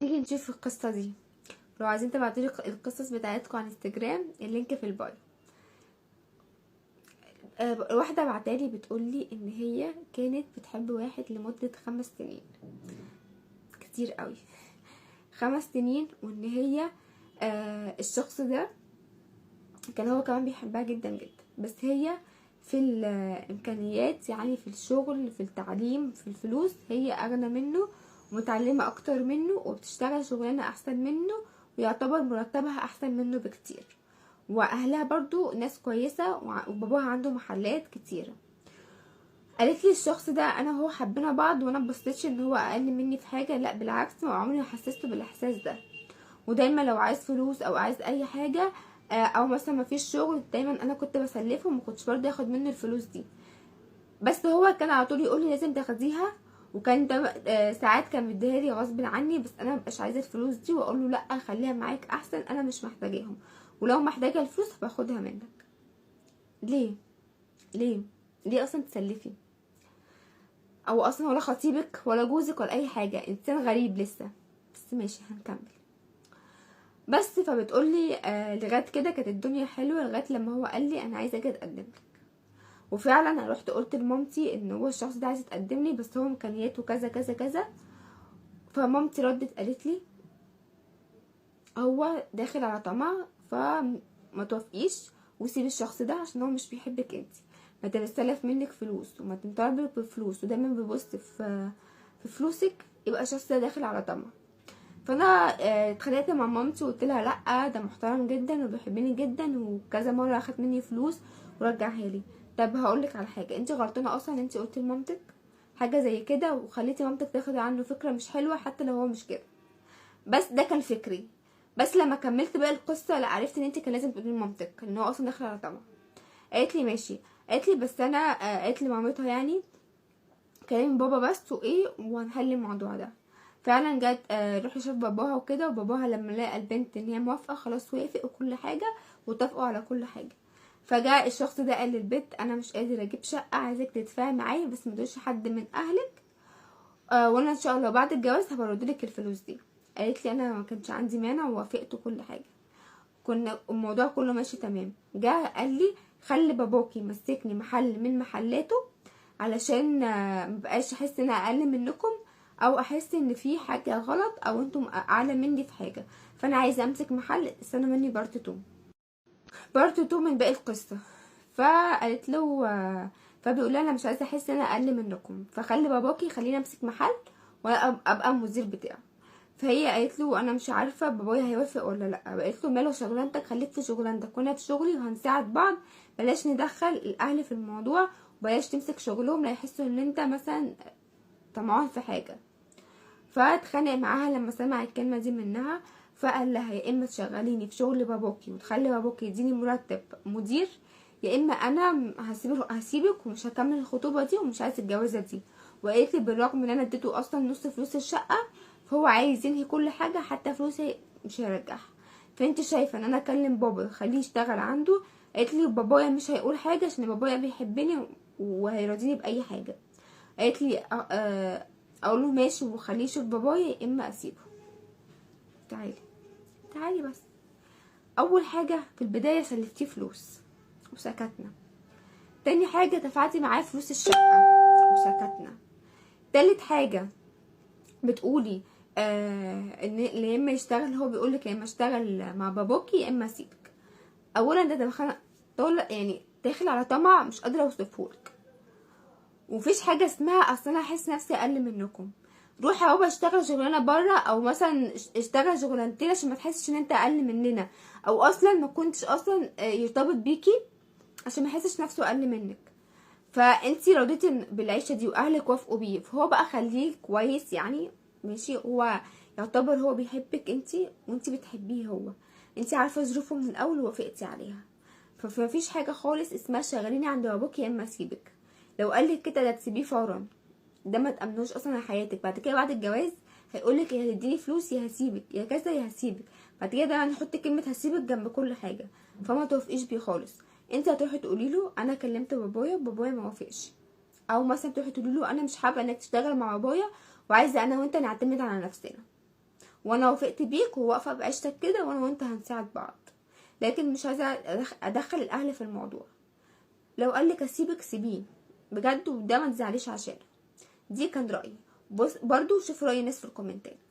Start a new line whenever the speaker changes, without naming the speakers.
نيجي نشوف القصة دي. لو عايزين تبعتولي القصص بتاعتكم على انستجرام، اللينك في البايو. واحدة بعتالي بتقولي ان هي كانت بتحب واحد لمدة 5 سنين، كتير قوي. 5 سنين، وان هي الشخص ده كان هو كمان بيحبها جدا جدا، بس هي في الامكانيات، يعني في الشغل، في التعليم، في الفلوس، هي اغنى منه ومتعلمة اكتر منه وبتشتغل شغلانة احسن منه، ويعتبر مرتبها احسن منه بكتير، واهلها برضو ناس كويسة، وباباها عنده محلات كتيرة. قالت لي الشخص ده انا وهو حبينا بعض، وانا مبصيتش ان هو اقل مني في حاجة، لا بالعكس، ما عمري ما حسسته بالاحساس ده. ودايما لو عايز فلوس او عايز اي حاجة، او مثلا ما فيش شغل، دايما انا كنت بسلفه وما كنتش برضه اخد منه الفلوس دي. بس هو كان على طول يقول لي لازم تاخديها، وكان ده ساعات كان مديها لي غصب عني، بس انا مبقاش عايزه الفلوس دي، واقول له لا خليها معاك احسن، انا مش محتاجاهم، ولو محتاجه الفلوس باخدها منك. ليه؟ ليه؟ ليه اصلا تسلفي؟ او اصلا ولا خطيبك ولا جوزك ولا اي حاجه، انسان غريب لسه. بس ماشي، هنكمل. بس فبتقولي لغايه كده كانت الدنيا حلوه، لغايه لما هو قال لي انا عايزه اجي اتقدم لك. وفعلا انا رحت قلت لمامتي ان هو الشخص ده عايز يتقدم لي، بس هو امكانياته كذا كذا كذا. فمامتي ردت قالت لي هو داخل على طمع، فما توافقيش وسيبي الشخص ده، عشان هو مش بيحبك انت. ما تستلف منك فلوس وما تنطلبك بفلوس، ودايما بيبص في فلوسك، يبقى الشخص ده داخل على طمع. فانا اتخانقت مع مامتي وقلت لها لا، ده محترم جدا وبيحبني جدا، وكذا مره اخد مني فلوس ورجعها لي. طب هقولك على حاجه، انت غلطانه اصلا، انت قلتي لمامتك حاجه زي كده، وخليتي مامتك تاخد عنه فكره مش حلوه، حتى لو هو مش كده. بس ده كان فكري. بس لما كملت بقى القصه، لا، عرفت ان انت كان لازم تقولي لمامتك ان هو اصلا داخل على طمع. قالت لي ماشي. قالت لي بس انا قالت لي مامتها يعني كلام بابا بس وايه، وهنحل الموضوع ده. فعلا جت روح شاف باباها وكده، وباباها لما لقى البنت ان هي موافقه خلاص وافق وكل حاجه، واتفقوا على كل حاجه. فجاء الشخص ده قال للبنت انا مش قادر اجيب شقه، عايزك تدفعي معايا، بس ما تقولش حد من اهلك، وانا ان شاء الله بعد الجواز هبردلك الفلوس دي. قالت لي انا ما كانش عندي مانع ووافقت وكل حاجه، كنا الموضوع كله ماشي تمام. جه قال لي خلي باباكي يمسكني محل من محلاته، علشان مبقاش احس ان انا اقل منكم، او احس ان في حاجه غلط، او انتم اعلى مني في حاجه. فانا عايزه امسك محل، استنى مني بارت 2. بارت 2 من باقي القصه. فقالت له فبيقول لها انا مش عايزه احس ان انا اقل منكم، فخلي باباكي يخليني امسك محل، وانا ابقى المدير بتاعه. فهي قالت له انا مش عارفه بابايا هيوافق ولا لا. قالت له ماله شغلانتك، خليك في شغلانتك وانا في شغلي، وهنساعد بعض. بلاش ندخل الاهل في الموضوع، وبلاش تمسك شغلهم لا يحسوا ان انت مثلا طمعان في حاجه. فاتخانق معاها لما سمع الكلمه دي منها. فقال لها يا اما تشغليني في شغل باباكي وتخلي باباكي يديني مرتب مدير، يا اما انا هسيبك ومش هكمل الخطوبه دي ومش عايز الجوازه دي. وقالت لي بالرغم ان انا اديته اصلا نص فلوس الشقه، فهو عايز ينهي كل حاجه، حتى فلوسي مش هيرجعها. فانت شايفه ان انا اكلم بابا خليه يشتغل عنده؟ قالت لي بابايا مش هيقول حاجه، عشان بابايا بيحبني وهيرضيني باي حاجه. قالت لي اقول له ماشي وخليه يشوف بابايا، يا اما اسيبه. تعالي، تعالي بس. اول حاجه في البدايه سلفتيه فلوس وسكتنا. تاني حاجه دفعتي معاه فلوس الشقه وسكتنا. تالت حاجه بتقولي ان يا اما يشتغل، هو بيقولك يا اما اشتغل مع باباكي يا اما اسيبك. اولا ده دخل طول، يعني داخل على طمع مش قادره اوصفهولك. ومفيش حاجه اسمها اصل انا احس نفسي اقل منكم. روح يا بابا اشتغل شغلانه بره، او مثلا اشتغل شغلانتين عشان ما تحسش ان انت اقل مننا، او اصلا ما كنتش اصلا يرتبط بيكي عشان ما يحسش نفسه اقل منك. فانتي رضيتي بالعيشه دي واهلك وافقوا بيه، فهو بقى خليه كويس يعني. ماشي، هو يعتبر هو بيحبك انتي وانتي بتحبيه هو. انتي عارفه ظروفه من الاول ووافقتي عليها. فمفيش حاجه خالص اسمها شغليني عند باباك يا اما اسيبك. لو قالك كده ده تسيبيه فورا. ده ما تامنوش اصلا على حياتك بعد كده. بعد الجواز هيقولك يا هتديني فلوس يا هسيبك يا كذا يا هسيبك. بعد كده ده هنحط كلمه هسيبك جنب كل حاجه. فما توافقيش بيه خالص. انت هتروحي تقولي له انا كلمت بابايا ما وافقش. او مثلا تروحي تقولي له انا مش حابه انك تشتغل مع بابايا، وعايزه انا وانت نعتمد على نفسنا. وانا وافقت بيك وواقفه بعيشتك كده، وانا وانت هنساعد بعض. لكن مش عايزه ادخل الاهل في الموضوع. لو قالك اسيبك سيبيه بجد، وده ما تزعليش عشانه. دي كان رايي. بص برضو شوف راي الناس في الكومنتات.